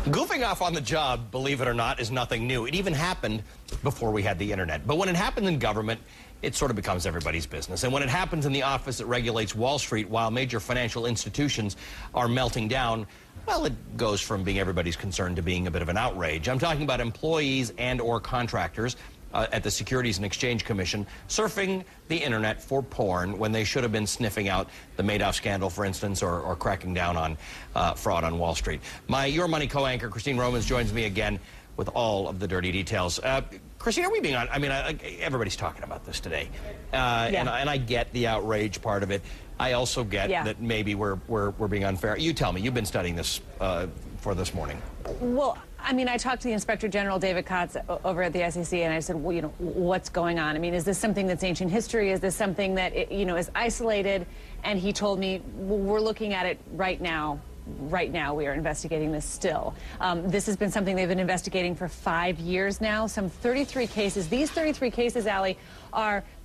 Goofing off on the job, believe it or not, is nothing new. It even happened before we had the internet. But when it happens in government, it sort of becomes everybody's business. And when it happens in the office that regulates Wall Street while major financial institutions are melting down, well, it goes from being everybody's concern to being a bit of an outrage. I'm talking about employees and or contractors at the Securities and Exchange Commission surfing the internet for porn when they should have been sniffing out the Madoff scandal, for instance, or cracking down on fraud on Wall Street. My Your Money co-anchor, Christine Romans, joins me again with all of the dirty details. Christine, are we being on? I mean, everybody's talking about this today, and I get the outrage part of it. I also get that maybe we're being unfair. You tell me. You've been studying this for this morning. Well, I mean, I talked to the Inspector General, David Kotz, over at the SEC, and I said, well, you know, what's going on? I mean, is this something that's ancient history? Is this something that, you know, is isolated? And he told me, well, we're looking at it right now. Right now, we are investigating this still. This has been something they've been investigating for 5 years now, some 33 cases. These 33 cases, Allie,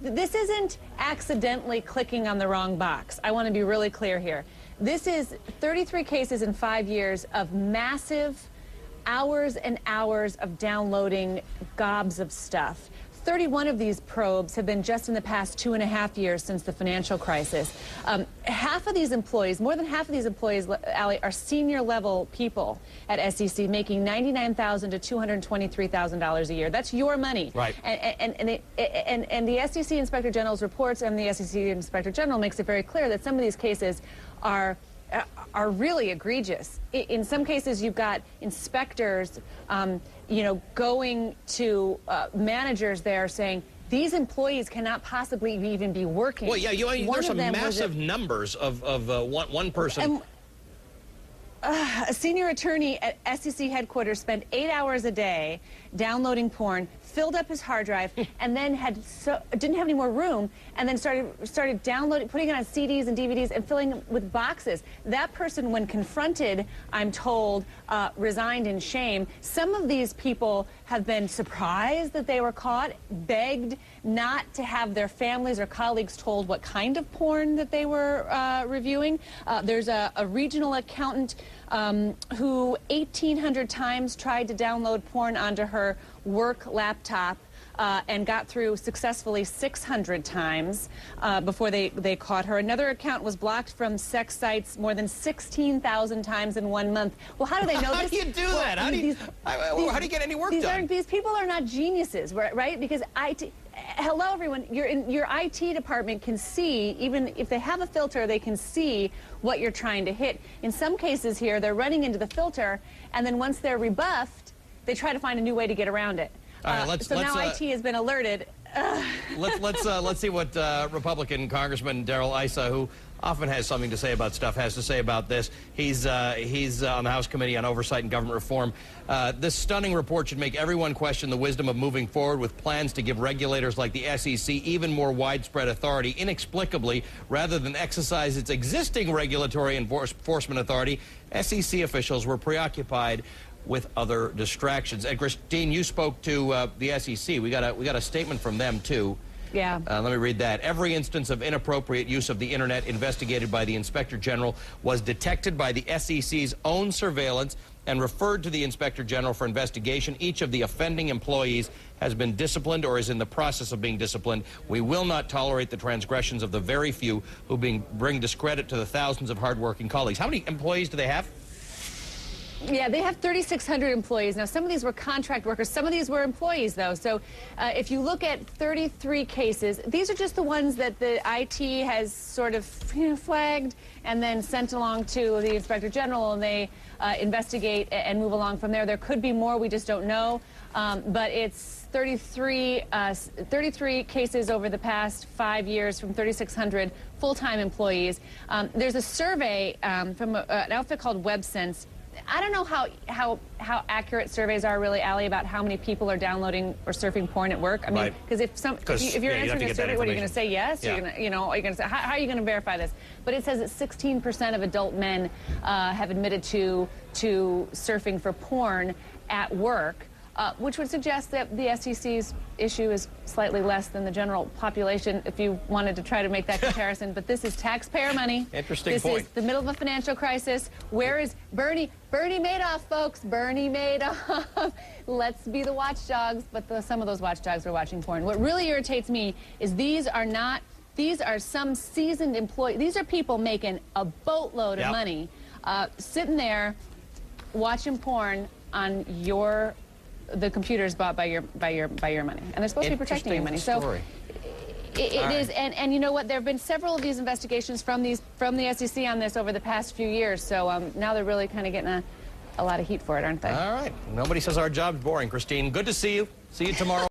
this isn't accidentally clicking on the wrong box. I want to be really clear here. This is 33 cases in 5 years of massive hours and hours of downloading gobs of stuff. 31 of these probes have been just in the past 2.5 years since the financial crisis. Half of these employees, more than half of these employees, Allie, are senior level people at SEC making $99,000 to $223,000 a year. That's your money. Right. And the SEC Inspector General's reports and the SEC Inspector General makes it very clear that some of these cases are really egregious. In some cases, you've got inspectors, you know, going to managers there saying, these employees cannot possibly even be working. Well, yeah, there's some massive numbers of one person. A senior attorney at SEC headquarters spent 8 hours a day downloading porn, filled up his hard drive, and then didn't have any more room, and then started downloading, putting it on CDs and DVDs and filling them with boxes. That person, when confronted, I'm told, resigned in shame. Some of these people have been surprised that they were caught, begged not to have their families or colleagues told what kind of porn that they were reviewing. There's a regional accountant who 1,800 times tried to download porn onto her work laptop and got through successfully 600 times before they caught her. Another account was blocked from sex sites more than 16,000 times in 1 month. Well, how do they know this? How do you do that? How do you get any work done? These people are not geniuses, right? Because hello, everyone. Your IT department can see, even if they have a filter, they can see what you're trying to hit. In some cases here, they're running into the filter, and then once they're rebuffed, they try to find a new way to get around it. All right, so now IT has been alerted. Let's see what Republican Congressman Darrell, Issa, who often has something to say about stuff, has to say about this. He's on the House Committee on Oversight and Government Reform. This stunning report should make everyone question the wisdom of moving forward with plans to give regulators like the SEC even more widespread authority. Inexplicably, rather than exercise its existing regulatory enforcement authority, SEC officials were preoccupied with other distractions. And Christine, you spoke to the SEC. We got a statement from them too. Yeah. Let me read that. Every instance of inappropriate use of the internet investigated by the Inspector General was detected by the SEC's own surveillance and referred to the Inspector General for investigation. Each of the offending employees has been disciplined or is in the process of being disciplined. We will not tolerate the transgressions of the very few who bring discredit to the thousands of hardworking colleagues. How many employees do they have? Yeah, they have 3,600 employees. Now, some of these were contract workers. Some of these were employees, though. So if you look at 33 cases, these are just the ones that the IT has sort of flagged and then sent along to the Inspector General, and they investigate and move along from there. There could be more. We just don't know. But it's 33 cases over the past 5 years from 3,600 full-time employees. There's a survey from an outfit called WebSense. I don't know how accurate surveys are really, Allie, about how many people are downloading or surfing porn at work. I mean, because if you're answering a survey, what are you going to say? Yes, yeah. You're going to say how are you going to verify this? But it says that 16% of adult men have admitted to surfing for porn at work. which would suggest that the SEC's issue is slightly less than the general population, if you wanted to try to make that comparison. But this is taxpayer money. Interesting point. This is the middle of a financial crisis. Where is Bernie? Bernie Madoff, folks. Bernie Madoff. Let's be the watchdogs. But some of those watchdogs are watching porn. What really irritates me is these are some seasoned employees. These are people making a boatload of money, sitting there watching porn on the computers bought by your money, and they're supposed to be protecting your money. Story. So it is, and you know what? There have been several of these investigations from the SEC on this over the past few years. So now they're really kind of getting a lot of heat for it, aren't they? All right. Nobody says our job's boring, Christine. Good to see you. See you tomorrow.